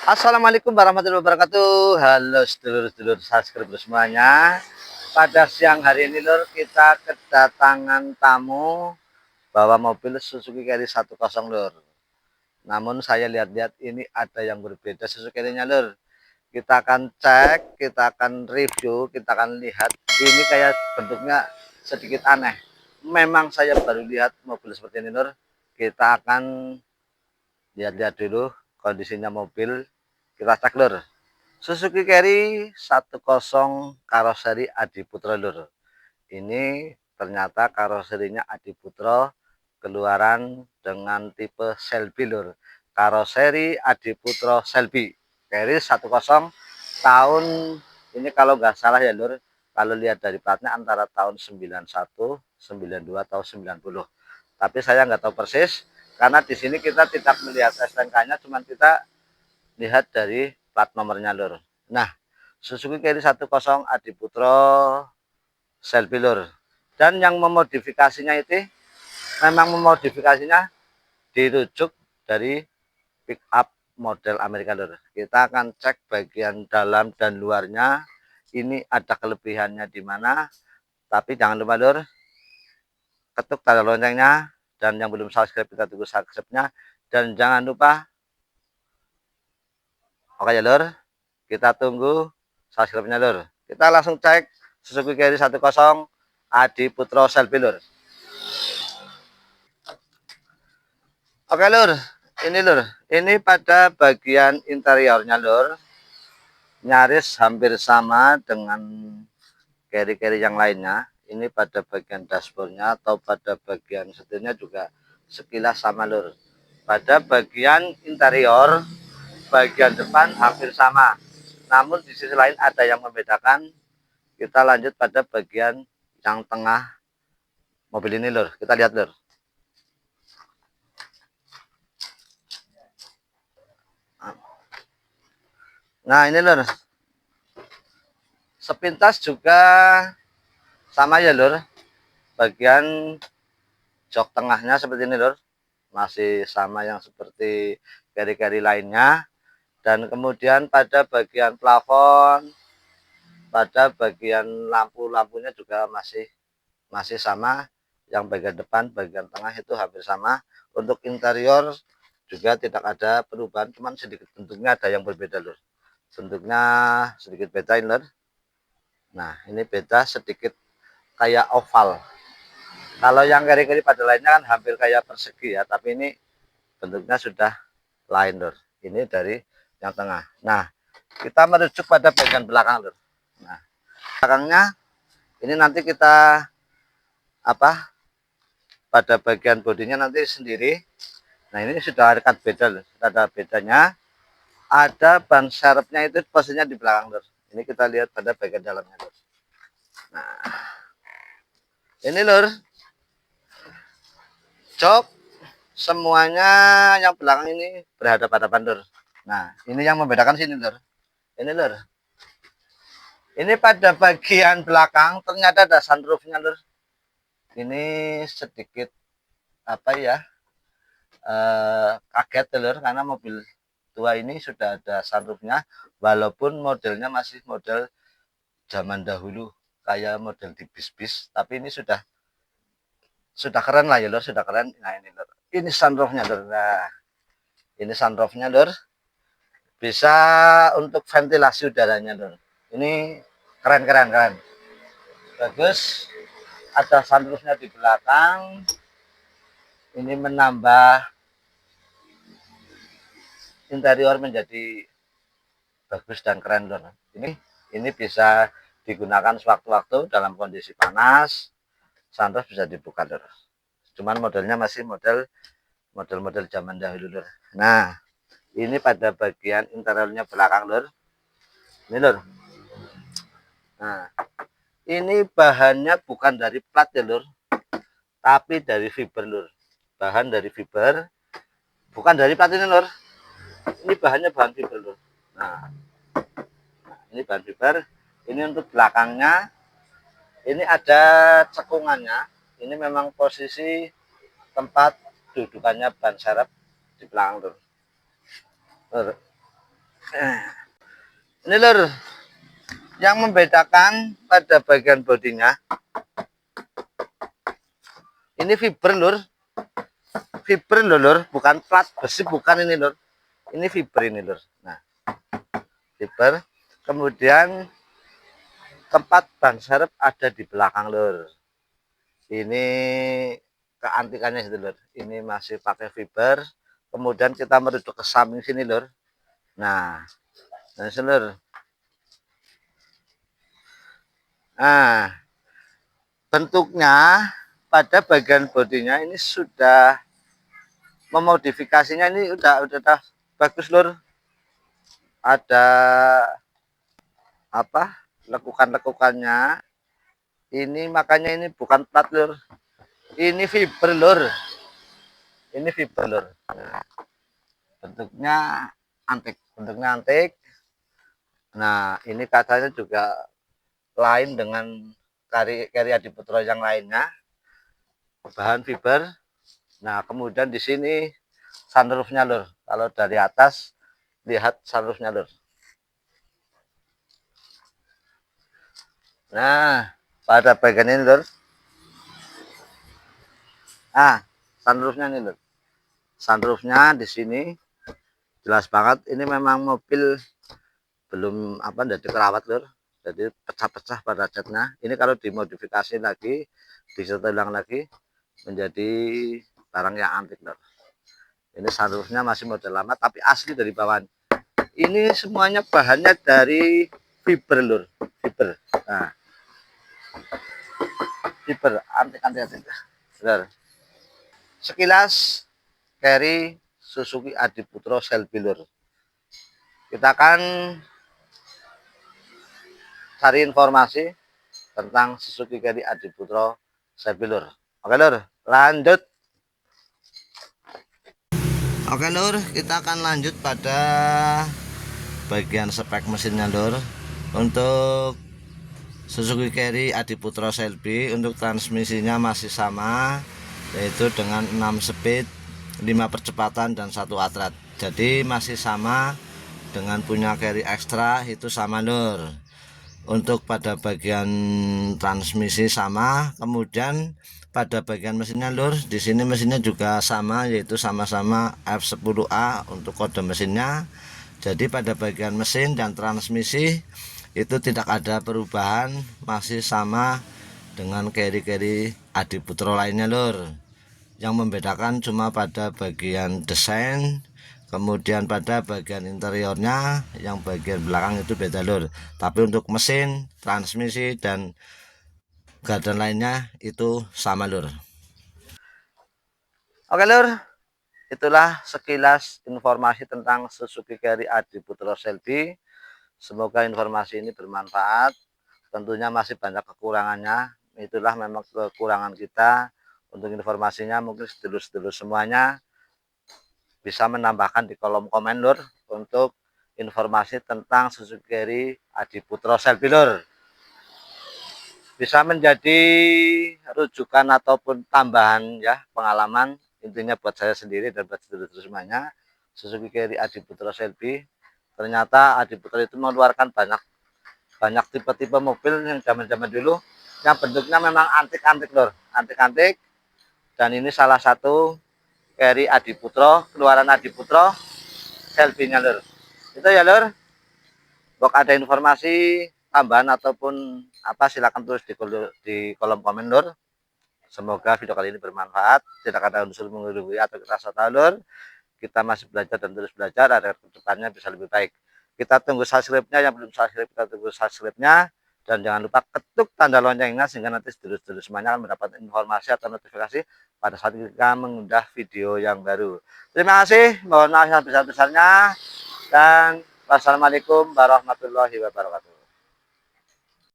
Assalamualaikum warahmatullahi wabarakatuh. Halo sedulur-sedulur subscriber semuanya. Pada siang hari ini Lur, kita kedatangan tamu bawa mobil Suzuki Carry 10 Lur. Namun saya lihat-lihat ini ada yang berbeda Suzuki Carry-nya Lur. Kita akan cek, kita akan review, kita akan lihat. Ini kayak bentuknya sedikit aneh. Memang saya baru lihat mobil seperti ini Lur. Kita akan lihat-lihat dulu kondisinya mobil. Kita cek Lur. Suzuki Carry 10 karoseri Adiputro Lur. Ini ternyata karoserinya Adiputro keluaran dengan tipe Shelby Lur. Karoseri Adiputro Shelby. Carry 10 tahun ini kalau nggak salah ya Lur. Kalau lihat dari platnya antara tahun 91, 92 atau 90. Tapi saya nggak tahu persis karena di sini kita tidak melihat STNK-nya, cuman kita lihat dari plat nomornya Lur. Nah, Suzuki Carry 10 Adiputro Shelby Lur. Dan yang memodifikasinya itu memang memodifikasinya dirujuk dari pick up model Amerika Lur. Kita akan cek bagian dalam dan luarnya. Ini ada kelebihannya di mana. Tapi jangan lupa Lur, ketuk tanda loncengnya. Dan yang belum subscribe kita tunggu subscribe-nya. Dan jangan lupa, oke ya Lur, kita tunggu subscribe-nya Lur. Kita langsung cek Suzuki Carry 10 Adiputro Shelby Lur. Oke Lur, ini Lur, ini pada bagian interiornya Lur, nyaris hampir sama dengan carry-carry yang lainnya. Ini pada bagian dashboardnya atau pada bagian setirnya juga sekilas sama Lur. Pada bagian interior, bagian depan hampir sama. Namun di sisi lain ada yang membedakan. Kita lanjut pada bagian yang tengah mobil ini Lur. Kita lihat Lur. Nah ini Lur, sepintas juga sama ya Lur. Bagian jok tengahnya seperti ini Lur, masih sama yang seperti carry-carry lainnya. Dan kemudian pada bagian plafon, pada bagian lampu-lampunya juga masih sama. Yang bagian depan, bagian tengah itu hampir sama. Untuk interior juga tidak ada perubahan, cuman sedikit bentuknya ada yang berbeda Lur. Bentuknya sedikit beda ini Lur. Nah ini beda sedikit kayak oval. Kalau yang carry-carry pada lainnya kan hampir kayak persegi ya, tapi ini bentuknya sudah lain Lur. Ini dari yang tengah. Nah kita merujuk pada bagian belakang Lur. Nah belakangnya ini nanti kita pada bagian bodinya nanti sendiri. Nah ini sudah ada beda Lur. Ada bedanya. Ada ban serepnya itu posisinya di belakang Lur. Ini kita lihat pada bagian dalamnya Lur. Nah ini Lur, jok semuanya yang belakang ini berhadapan-hadapan Lur. Nah ini yang membedakan sini Lur. Ini Lur, ini pada bagian belakang ternyata ada sunroofnya Lur. Ini sedikit kaget Lur, karena mobil tua ini sudah ada sunroofnya, walaupun modelnya masih model zaman dahulu kayak model di bis-bis, tapi ini sudah keren lah ya Lur, sudah keren. Nah ini Lur, ini sunroofnya Lur. Nah ini sunroofnya Lur, bisa untuk ventilasi udaranya Lur. Ini keren bagus. Ada sunroofnya di belakang, ini menambah interior menjadi bagus dan keren Lur. Ini bisa digunakan sewaktu-waktu dalam kondisi panas. Sunroof bisa dibuka Lur. Cuman modelnya masih model zaman dahulu Lur. Nah ini pada bagian interiornya belakang Lur. Ini Lur. Nah ini bahannya bukan dari plat ya Lur, tapi dari fiber Lur. Bahan dari fiber, bukan dari plat ini Lur. Ini bahannya bahan fiber Lur. Nah ini bahan fiber. Ini untuk belakangnya, ini ada cekungannya. Ini memang posisi tempat dudukannya ban serep di belakang Lur. Nah, ini lur, yang membedakan pada bagian bodinya, ini fiber lur, fiber lur, bukan plat besi, bukan ini lur, ini fiber ini lur. Nah, fiber, kemudian tempat ban serep ada di belakang lur. Ini keantikannya itu lur, ini masih pakai fiber. Kemudian kita merujuk ke samping sini lur. Nah lur, nah bentuknya pada bagian bodinya ini sudah memodifikasinya, ini udah bagus lur. Ada apa, lekukan-lekukannya ini, makanya ini bukan plat lur, ini fiber lur, ini fiber lur. Nah, bentuknya antik. Nah ini katanya juga lain dengan Carry Adiputro yang lainnya, bahan fiber. Nah kemudian di sini sunroofnya lur, kalau dari atas lihat sunroofnya lur. Nah pada bagian ini lur, sunroofnya nih lur, sunroofnya di sini jelas banget. Ini memang mobil belum dari kerawat lur, jadi pecah-pecah pada catnya. Ini kalau dimodifikasi lagi, disetelang lagi menjadi barang yang antik lur. Ini sunroofnya masih model lama tapi asli dari bawah. Ini semuanya bahannya dari fiber lur, fiber. Nah fiber antik lur. Sekilas Carry Suzuki Adiputro Selby lur. Kita akan cari informasi tentang Suzuki Carry Adiputro Selby lur. Oke lur, lanjut. Oke lur, kita akan lanjut pada bagian spek mesinnya lur. Untuk Suzuki Carry Adiputro Selby, untuk transmisinya masih sama, yaitu dengan 6 speed, 5 percepatan dan 1 atrat. Jadi masih sama dengan punya Carry Extra, itu sama lur. Untuk pada bagian transmisi sama, kemudian pada bagian mesinnya lur, di sini mesinnya juga sama, yaitu sama-sama F10A untuk kode mesinnya. Jadi pada bagian mesin dan transmisi itu tidak ada perubahan, masih sama dengan Carry Adiputro lainnya lur. Yang membedakan cuma pada bagian desain, kemudian pada bagian interiornya, yang bagian belakang itu beda lur. Tapi untuk mesin, transmisi dan gardan lainnya itu sama lur. Oke lur, itulah sekilas informasi tentang Suzuki Carry Adiputro Selby. Semoga informasi ini bermanfaat. Tentunya masih banyak kekurangannya, itulah memang kekurangan kita. Untuk informasinya mungkin sedulur-sedulur semuanya bisa menambahkan di kolom komen lur, untuk informasi tentang Suzuki Carry Adiputro Selby lur. Bisa menjadi rujukan ataupun tambahan ya, pengalaman intinya buat saya sendiri dan buat sedulur-sedulur semuanya. Suzuki Carry Adiputro Selby, ternyata Adiputro itu mengeluarkan banyak tipe-tipe mobil yang zaman-zaman dulu yang bentuknya memang antik-antik lur, antik-antik. Dan ini salah satu Carry Adiputro, keluaran Adiputro Selby-nya lur. Itu ya lur. Bok ada informasi tambahan ataupun apa, silakan tulis di kolom komen lur. Semoga video kali ini bermanfaat, tidak ada unsur menggurui atau kita tahu lur. Kita masih belajar dan terus belajar agar kedepannya bisa lebih baik. Kita tunggu subscribe-nya, yang belum subscribe kita tunggu subscribe-nya. Dan jangan lupa ketuk tanda loncengnya sehingga nanti sedulur-sedulur semuanya akan mendapat informasi atau notifikasi pada saat kita mengunggah video yang baru. Terima kasih, mohon maaf yang besar-besarnya, dan wassalamualaikum warahmatullahi wabarakatuh.